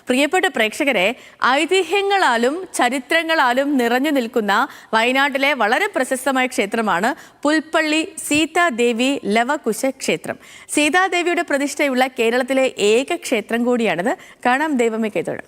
പ്രിയപ്പെട്ട പ്രേക്ഷകരെ, ഐതിഹ്യങ്ങളാലും ചരിത്രങ്ങളാലും നിറഞ്ഞു നിൽക്കുന്ന വയനാട്ടിലെ വളരെ പ്രശസ്തമായ ക്ഷേത്രമാണ് പുൽപ്പള്ളി സീതാദേവി ലവകുശ ക്ഷേത്രം. സീതാദേവിയുടെ പ്രതിഷ്ഠയുള്ള കേരളത്തിലെ ഏക ക്ഷേത്രം കൂടിയാണിത്. കാണാം ദൈവമേ കൈതൊഴ.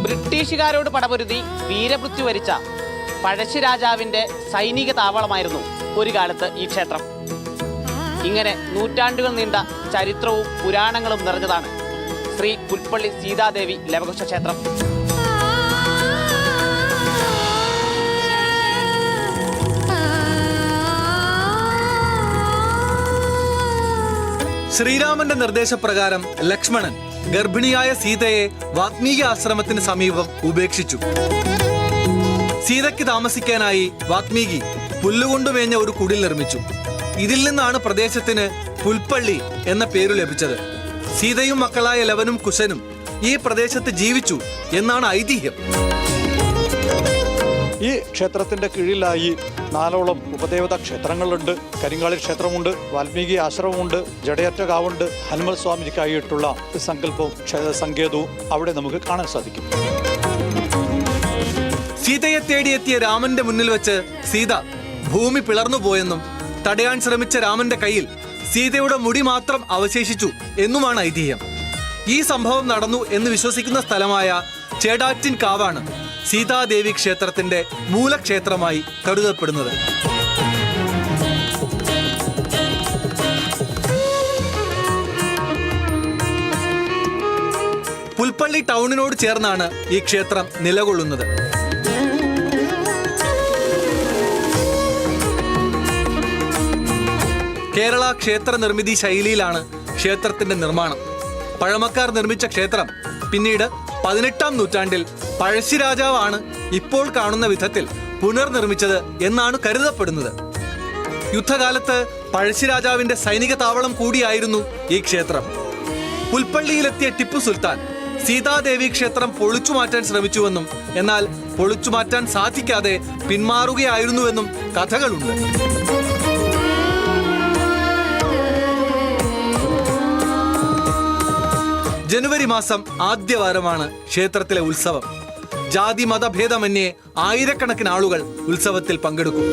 ബ്രിട്ടീഷുകാരോട് പടപൊരുതി വീരമൃത്യു വരിച്ച പഴശ്ശിരാജാവിൻ്റെ സൈനിക താവളമായിരുന്നു ഒരു കാലത്ത് ഈ ക്ഷേത്രം. ഇങ്ങനെ നൂറ്റാണ്ടുകൾ നീണ്ട ചരിത്രവും പുരാണങ്ങളും നിറഞ്ഞതാണ് ശ്രീ പുൽപ്പള്ളി സീതാദേവി ലവകുശ ക്ഷേത്രം. ശ്രീരാമന്റെ നിർദ്ദേശപ്രകാരം ലക്ഷ്മണൻ ഗർഭിണിയായ സീതയെ വാത്മീകി ആശ്രമത്തിന് സമീപം ഉപേക്ഷിച്ചു. സീതയ്ക്ക് താമസിക്കാനായി വാത്മീകി പുല്ലുകൊണ്ടുമേഞ്ഞ ഒരു കുടിൽ നിർമ്മിച്ചു. ഇതിൽ നിന്നാണ് പ്രദേശത്തിന് പുൽപ്പള്ളി എന്ന പേരു ലഭിച്ചത്. സീതയും മക്കളായ ലവനും കുശനും ഈ പ്രദേശത്ത് ജീവിച്ചു എന്നാണ് ഐതിഹ്യം. ഈ ക്ഷേത്രത്തിന്റെ കീഴിലായി 4ഓളം ഉപദേവതാ ക്ഷേത്രങ്ങളുണ്ട്. കരിങ്കാളി ക്ഷേത്രമുണ്ട്, വാൽമീകി ആശ്രമമുണ്ട്, ജഡയറ്റകാവുണ്ട്, ഹനുമൽ സ്വാമിക്കായിട്ടുള്ള സങ്കല്പവും സങ്കേതവും അവിടെ നമുക്ക് കാണാൻ സാധിക്കും. സീതയെ തേടിയെത്തിയ രാമന്റെ മുന്നിൽ വെച്ച് സീത ഭൂമി പിളർന്നുപോയെന്നും തടയാൻ ശ്രമിച്ച രാമന്റെ കയ്യിൽ സീതയുടെ മുടി മാത്രം അവശേഷിച്ചു എന്നുമാണ് ഐതിഹ്യം. ഈ സംഭവം നടന്നു എന്ന് വിശ്വസിക്കുന്ന സ്ഥലമായ ചേടാറ്റിൻ കാവാണ് സീതാദേവി ക്ഷേത്രത്തിന്റെ മൂലക്ഷേത്രമായി കരുതപ്പെടുന്നത്. പുൽപ്പള്ളി ടൗണിനോട് ചേർന്നാണ് ഈ ക്ഷേത്രം നിലകൊള്ളുന്നത്. കേരള ക്ഷേത്ര നിർമ്മിതി ശൈലിയിലാണ് ക്ഷേത്രത്തിന്റെ നിർമ്മാണം. പഴമക്കാർ നിർമ്മിച്ച ക്ഷേത്രം പിന്നീട് 18ാം നൂറ്റാണ്ടിൽ പഴശ്ശിരാജാവാണ് ഇപ്പോൾ കാണുന്ന വിധത്തിൽ പുനർനിർമ്മിച്ചത് എന്നാണ് കരുതപ്പെടുന്നത്. യുദ്ധകാലത്ത് പഴശ്ശിരാജാവിന്റെ സൈനിക താവളം കൂടിയായിരുന്നു ഈ ക്ഷേത്രം. പുൽപ്പള്ളിയിലെത്തിയ ടിപ്പു സുൽത്താൻ സീതാദേവി ക്ഷേത്രം പൊളിച്ചു മാറ്റാൻ ശ്രമിച്ചുവെന്നും എന്നാൽ പൊളിച്ചു മാറ്റാൻ സാധിക്കാതെ പിന്മാറുകയായിരുന്നുവെന്നും കഥകളുണ്ട്. ജനുവരി മാസം ആദ്യവാരമാണ് ക്ഷേത്രത്തിലെ ഉത്സവം. ജാതി മതഭേദമന്യേ ആയിരക്കണക്കിന് ആളുകൾ ഉത്സവത്തിൽ പങ്കെടുക്കും.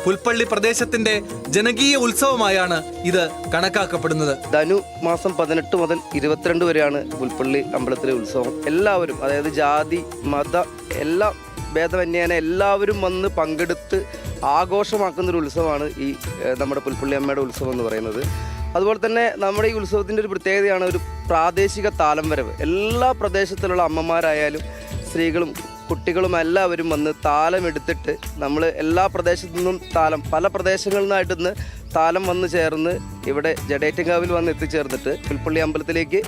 പുൽപ്പള്ളി പ്രദേശത്തിന്റെ ജനകീയ ഉത്സവമായാണ് ഇത് കണക്കാക്കപ്പെടുന്നത്. ധനു മാസം 18 മുതൽ 22 വരെയാണ് പുൽപ്പള്ളി അമ്പലത്തിലെ ഉത്സവം. എല്ലാവരും, അതായത് ജാതി മത എല്ലാം ഭേദമന്യേന എല്ലാവരും വന്ന് പങ്കെടുത്ത് ആഘോഷമാക്കുന്നൊരു ഉത്സവമാണ് ഈ നമ്മുടെ പുൽപ്പള്ളി അമ്മയുടെ ഉത്സവം എന്ന് പറയുന്നത്. അതുപോലെ തന്നെ നമ്മുടെ ഈ ഉത്സവത്തിൻ്റെ ഒരു പ്രത്യേകതയാണ് ഒരു പ്രാദേശിക താലം വരവ്. എല്ലാ പ്രദേശത്തിലുള്ള അമ്മമാരായാലും സ്ത്രീകളും കുട്ടികളും എല്ലാവരും വന്ന് താലം എടുത്തിട്ട് നമ്മൾ എല്ലാ പ്രദേശത്തു നിന്നും പല പ്രദേശങ്ങളിൽ നിന്നായിട്ട് ഇന്ന് താലം വന്ന് ചേർന്ന് ഇവിടെ ജഡേറ്റങ്കാവിൽ വന്ന് എത്തിച്ചേർന്നിട്ട് പുൽപ്പള്ളി അമ്പലത്തിലേക്ക്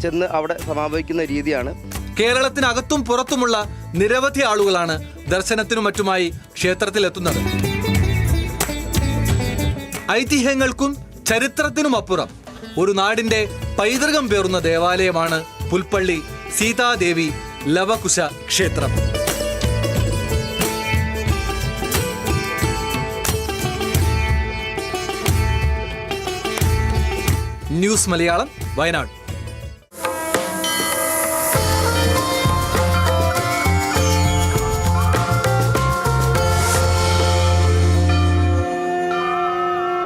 ചെന്ന് അവിടെ സമാപിക്കുന്ന രീതിയാണ്. കേരളത്തിനകത്തും പുറത്തുമുള്ള നിരവധി ആളുകളാണ് ദർശനത്തിനും മറ്റുമായി ക്ഷേത്രത്തിലെത്തുന്നത്. ഐതിഹ്യങ്ങൾക്കും ചരിത്രത്തിനുമപ്പുറം ഒരു നാടിന്റെ പൈതൃകം പേറുന്ന ദേവാലയമാണ് പുൽപ്പള്ളി സീതാദേവി ലവകുശ ക്ഷേത്രം. ന്യൂസ് മലയാളം, വയനാട്.